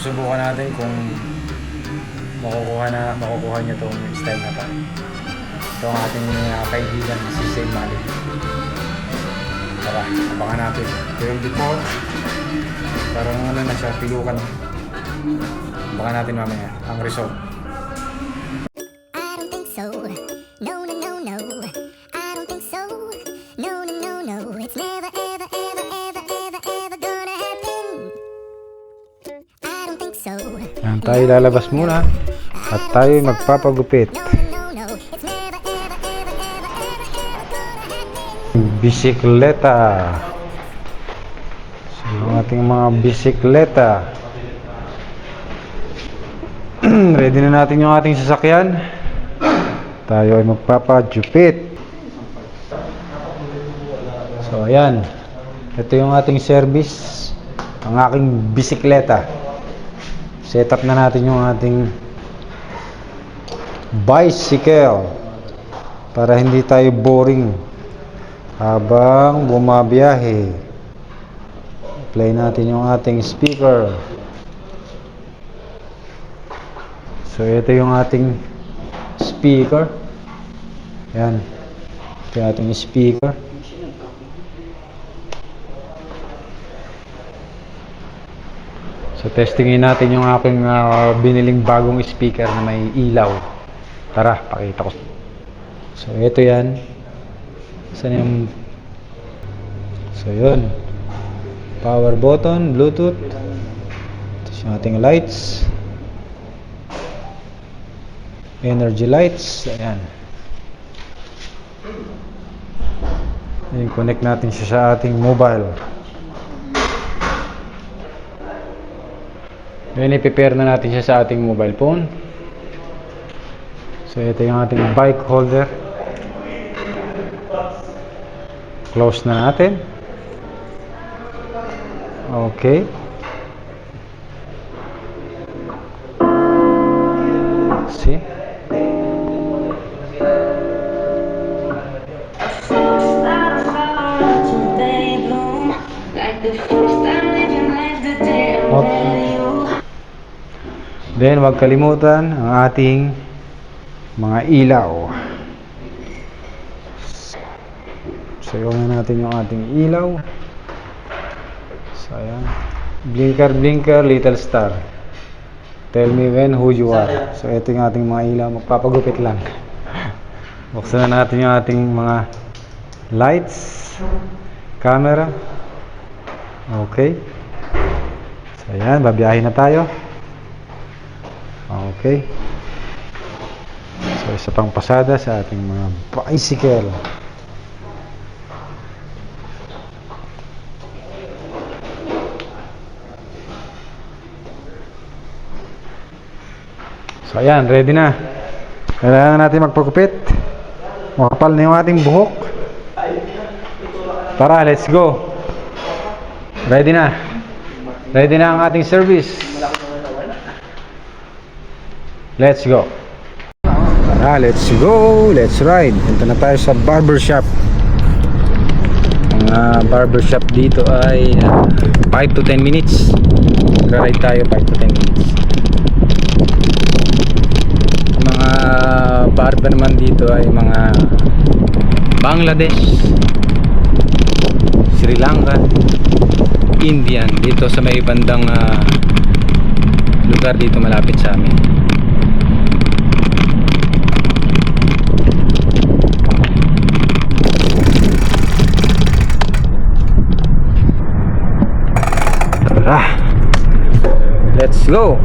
susubukan natin kung makukuha niya tong style na to. Ito ang ating kaibigan si Zayn Malik. Tara, abangan natin. 24. Parang ano na siya, pilukan. Abangan natin mamaya ang result. Yan, tayo lalabas muna at tayo magpapagupit. Bisikleta. So, yung ating mga bisikleta. Ready na natin yung ating sasakyan. Tayo ay magpapagupit. So ayan, ito yung ating service, ang aking bisikleta. Set up na natin yung ating bicycle para hindi tayo boring habang bumabiyahe. Play natin yung ating speaker. So ito yung ating speaker. Yan, ito yung ating speaker. So testingin natin yung aking biniling bagong speaker na may ilaw. Tara, pakita ko. So ito yan. Saan yung... So yun. Power button, Bluetooth. Ito yung ating lights. Energy lights. Ayan. Ayan, connect natin siya sa ating mobile. Then i-prepare na natin siya sa ating mobile phone. So ito yung ating bike holder. Close na natin. Okay. See? Okay. Then wag kalimutan ang ating mga ilaw. So iwan na natin yung ating ilaw. So ayan. Blinker, blinker, little star. Tell me when, who you are. So ito yung ating mga ilaw. Magpapagupit lang. Buksan na natin yung ating mga lights, camera. Okay. So ayan, babiyahin na tayo. Okay. So isa pang pasada sa ating mga bicycle. So ayan, ready na. Kailangan natin magpagupit. Makapal na yung ating buhok. Tara, let's go. Ready na. Ready na ang ating service. Let's go. Tara, let's go. Let's ride. Punta na tayo sa barbershop. Ang barbershop dito ay 5 to 10 minutes. Ride tayo 5 to 10 minutes. Mga barber naman dito ay mga Bangladesh, Sri Lanka, Indian. Dito sa may bandang lugar dito malapit sa amin. Let's go.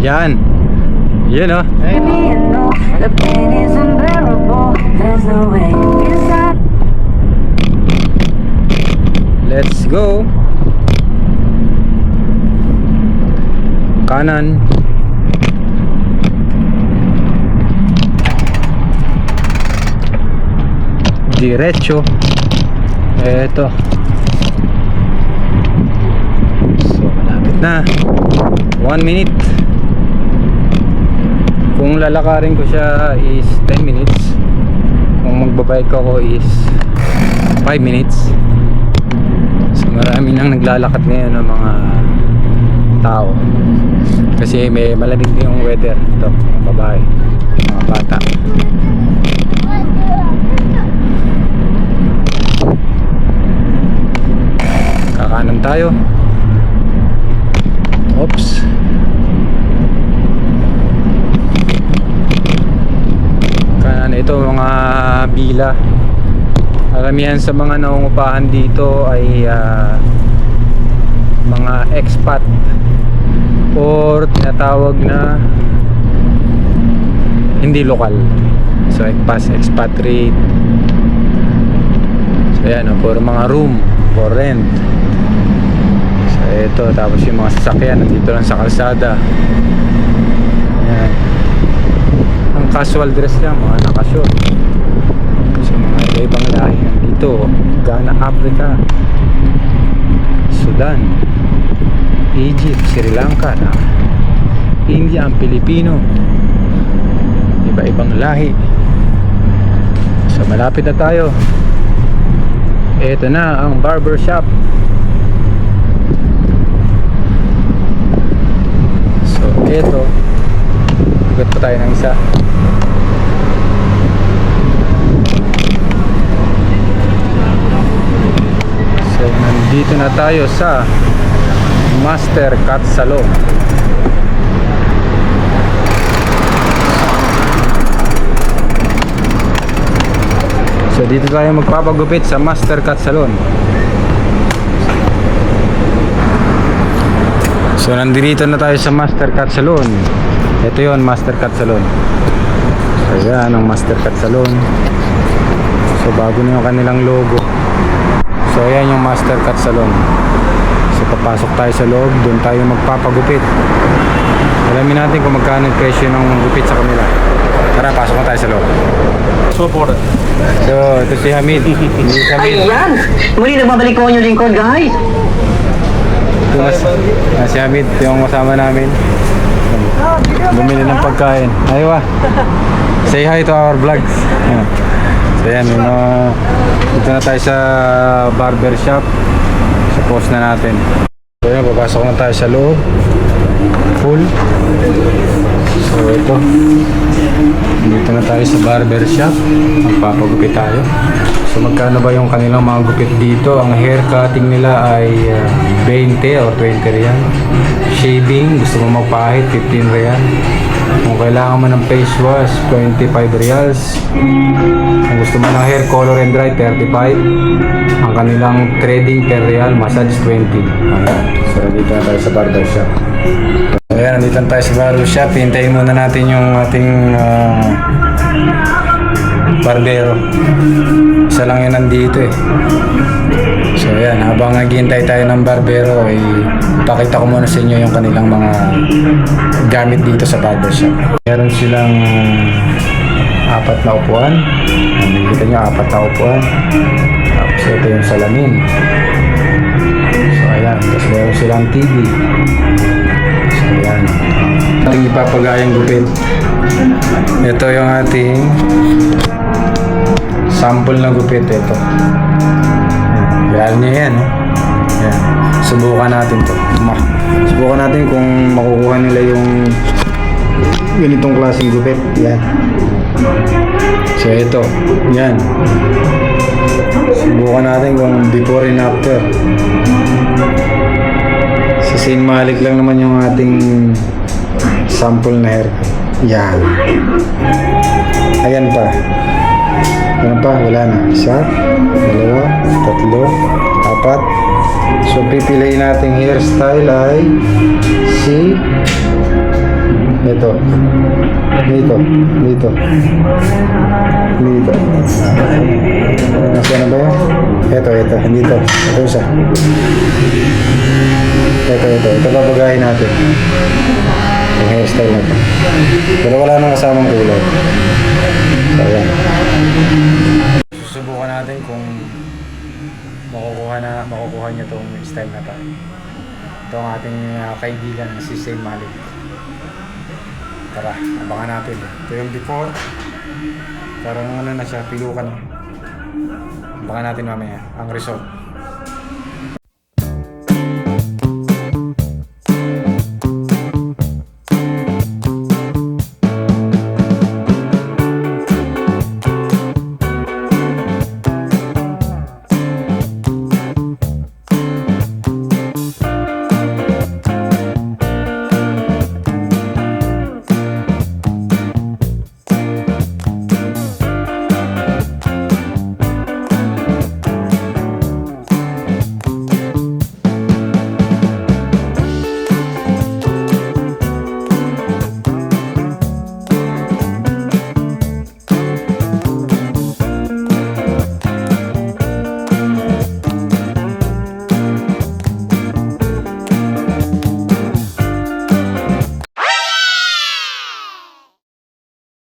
Yan. Yan oh. Let's go. Kanan. Diretso. Eto. So, malapit na. 1 minute. Kung lalakarin ko siya is 10 minutes. bike ko is 5 minutes. So marami nang naglalakad ngayon ng mga tao kasi may malamig din yung weather. Ito, mga babae, mga bata. Kakanan tayo. Oops. Kanan, ito mga bila. Karamihan sa mga nangungupahan dito ay mga expat or tinatawag na hindi lokal. So expatriate. So yan, puro mga room for rent. So ito, tapos yung mga sasakyan nandito lang sa kalsada. Yan. Ang casual dress lang, mga nakashoot. So mga ibang lahi nandito. Ghana, Africa, Sudan, Egypt, Sri Lanka, India, ang Pilipino, iba-ibang lahi. So malapit na tayo. Ito na ang barber shop. So ito, ikot pa tayo ng isa. So nandito na tayo sa Master Cut Salon. So dito tayo magpapagupit sa Master Cut Salon. So nandito na tayo sa Master Cut Salon. Ito yon, Master Cut Salon. So yan ang Master Cut Salon. So bago na yung kanilang logo. So yan yung Master Cut Salon. So papasok tayo sa loob, doon tayo magpapagupit. Alamin natin kung magkano yung presyo ng gupit sa kanila. Tara, pasok na tayo sa loob. So ito si Hamid. Si Hamid. Ayan! Muli nagbabalik ko yung lingkod, guys! Ito si Hamid, yung kasama namin. Bumili ng pagkain. Aywa. Say hi to our vlogs. Ayan. So yan, dito na tayo sa barber shop. So post na natin. So yan, papasok na tayo sa loob. Full. So ito, dito na tayo sa barber shop. Magpapagupit tayo. So magkano ba yung kanilang mga gupit dito? Ang hair cutting nila ay 20 or 20 riyan. Shaving, gusto mo magpahit, 15 riyan. Kung kailangan mo ng face wash, 25 reals. Kung gusto mo ng hair color and dry, 35. Ang kanilang threading per real, massage 20. Ayan. So dito na tayo sa barber shop. So ayan, nandito na tayo sa barber shop. Hintayin muna natin yung ating barbero. Isa lang yun nandito eh. So ayan, habang naghihintay tayo ng barbero, ipakita ko muna sa inyo yung kanilang mga gamit dito sa barbershop. Meron silang 4 na upuan. Nakikita nyo, 4 na upuan. Tapos ito yung salamin. So ayan, tapos meron silang TV. So ayan, ating ipapagayang gupit. Ito yung ating sample na gupit. Ito, yan niya yan. Yan. Subukan natin to. Subukan natin kung makukuha nila yung ganitong klaseng gupit. Yan. So ito, yan. Subukan natin kung before and after. Sa Saint Malik lang naman yung ating sample na haircut. Yan. Ayan pa. Ayan pa, wala na. 1, 2, 3, 4. So pipiliin nating hairstyle ay si ito. Dito. Nasaan na ba yan? Ito. Dito. Ito isa. Ito babagahin natin. Yung hairstyle na ito. Pero wala nang kasamang kulay. So ayan. Susubukan natin kung makukuha niya itong style na tayo. Ito ang ating kaibigan na si Saint Malik. Tara, abangan natin. Ito yung before. Parang ano na siya, pilukan. Baka natin mamaya ang result.